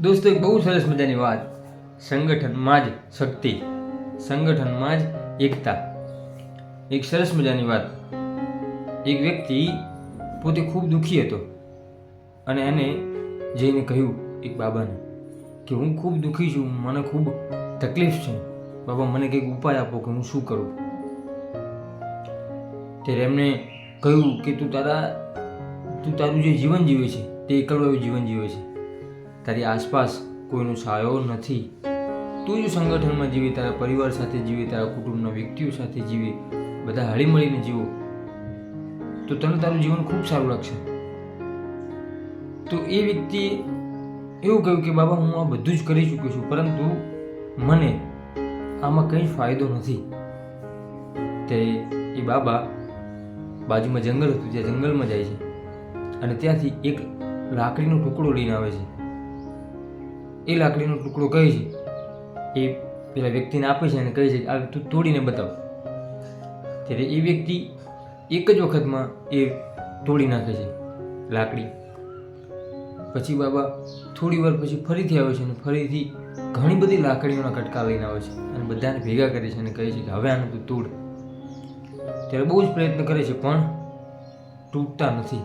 દોસ્તો, એક બહુ સરસ મજાની વાત, સંગઠનમાં જ શક્તિ, સંગઠનમાં જ એકતા. એક સરસ મજાની વાત. એક વ્યક્તિ પોતે ખૂબ દુઃખી હતો અને એને જઈને કહ્યું એક બાબાને કે હું ખૂબ દુઃખી છું, મને ખૂબ તકલીફ છે, બાબા મને કંઈક ઉપાય આપો કે હું શું કરું. ત્યારે એમને કહ્યું કે તું તારું જે જીવન જીવે છે તે એકલવાયું જીવન જીવે છે. તારી આસપાસ કોઈનો સાયો નથી. તું જો સંગઠનમાં જીવે, તારા પરિવાર સાથે જીવે, તારા કુટુંબના વ્યક્તિઓ સાથે જીવે, બધા હળીમળીને જીવો, તો તને તારું જીવન ખૂબ સારું લાગશે. તો એ વ્યક્તિએ એવું કહ્યું કે બાબા હું આ બધું જ કરી ચૂક્યો છું, પરંતુ મને આમાં કંઈ ફાયદો નથી. ત્યારે એ બાબા બાજુમાં જંગલ હતું, ત્યાં જંગલમાં જાય છે અને ત્યાંથી એક લાકડીનો ટુકડો લઈને આવે છે. એ લાકડીનો ટુકડો કહે છે, એ પેલા વ્યક્તિને આપે છે અને કહે છે આ તું તોડીને બતાવ. ત્યારે એ વ્યક્તિ એક જ વખતમાં એ તોડી નાખે છે લાકડી. પછી બાબા થોડી વાર પછી ફરીથી આવે છે અને ફરીથી ઘણી બધી લાકડીઓના કટકા લઈને આવે છે અને બધાને ભેગા કરે છે અને કહે છે કે હવે આને તું તોડ. ત્યારે બહુ જ પ્રયત્ન કરે છે પણ તૂટતા નથી.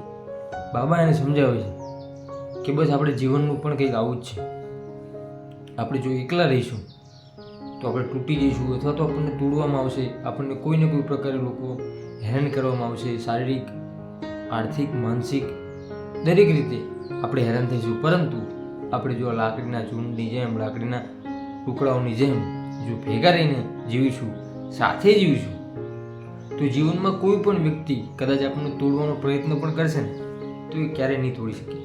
બાબા એને સમજાવે છે કે બસ આપણે જીવનનું પણ કંઈક આવું જ છે. આપણે જો એકલા રહીશું તો આપણે તૂટી જઈશું, અથવા તો આપણને તોડવામાં આવશે, આપણને કોઈ ને કોઈ પ્રકારે લોકો હેરાન કરવામાં આવશે. શારીરિક, આર્થિક, માનસિક દરેક રીતે આપણે હેરાન થઈશું. પરંતુ આપણે જો લાકડીના ચૂંટની જેમ, લાકડીના ટુકડાઓની જેમ જો ભેગા રહીને જીવીશું, સાથે જીવીશું, તો જીવનમાં કોઈ પણ વ્યક્તિ કદાચ આપણને તોડવાનો પ્રયત્ન પણ કરશે ને તો એ ક્યારેય નહીં તોડી શકે.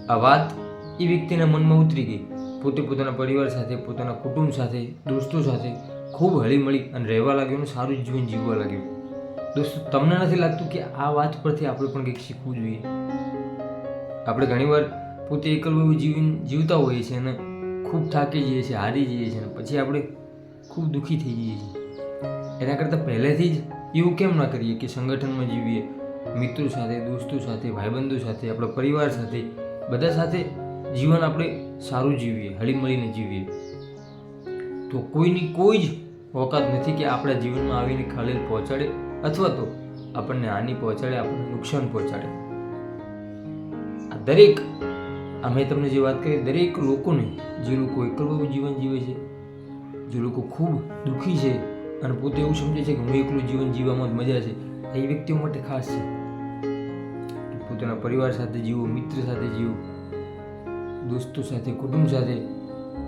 આ વાત એ વ્યક્તિના મનમાં ઉતરી ગઈ. પોતે પોતાના પરિવાર સાથે, પોતાના કુટુંબ સાથે, દોસ્તો સાથે ખૂબ હળીમળી અને રહેવા લાગ્યો અને સારું જીવન જીવવા લાગ્યો. દોસ્તો, તમને નથી લાગતું કે આ વાત પરથી આપણે પણ કંઈક શીખવું જોઈએ? આપણે ઘણીવાર પોતે એકલવાયું જીવન જીવતા હોઈએ છીએ અને ખૂબ થાકી જઈએ છીએ, હારી જઈએ છીએ અને પછી આપણે ખૂબ દુઃખી થઈ જઈએ છીએ. એના કરતાં પહેલેથી જ એવું કેમ ના કરીએ કે સંગઠનમાં જીવીએ, મિત્રો સાથે, દોસ્તો સાથે, ભાઈબંધો સાથે, આપણા પરિવાર સાથે, બધા સાથે જીવન આપણે સારું જીવીએ, હળીમળીને જીવીએ. તો કોઈની કોઈ જ ઓકાત નથી કે આપણા જીવનમાં આવીને ખલેલ પહોંચાડે અથવા તો આપણને હાનિ પહોંચાડે, આપણને નુકસાન પહોંચાડે. આ દરેક, આ મેં તમને જે વાત કરી, દરેક લોકોને, જે લોકો એકલવાયું જીવન જીવે છે, જે લોકો ખૂબ દુઃખી છે અને પોતે એવું સમજે છે કે હું એકલું જીવન જીવવામાં જ મજા છે, એ વ્યક્તિઓ માટે ખાસ છે. પોતાના પરિવાર સાથે જીવો, મિત્ર સાથે જીવો, દોસ્તો સાથે, કુટુંબ સાથે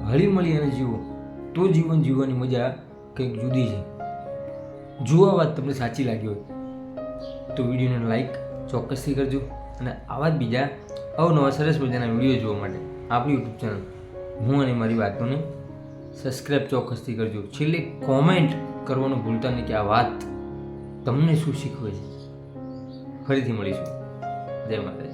હળીમળી અને જીવો, તો જીવન જીવવાની મજા કંઈક જુદી છે. જો આ વાત તમને સાચી લાગી હોય તો વિડીયોને લાઈક ચોક્કસથી કરજો અને આવા જ બીજા અવનવા સરસ મજાના વિડીયો જોવા માટે આપણી યુટ્યુબ ચેનલ હું અને મારી વાતોને સબસ્ક્રાઈબ ચોક્કસથી કરજો. છેલ્લે કોમેન્ટ કરવાનું ભૂલતા નહીં કે આ વાત તમને શું શીખવે છે. ફરીથી મળીશું. જય માતાજી.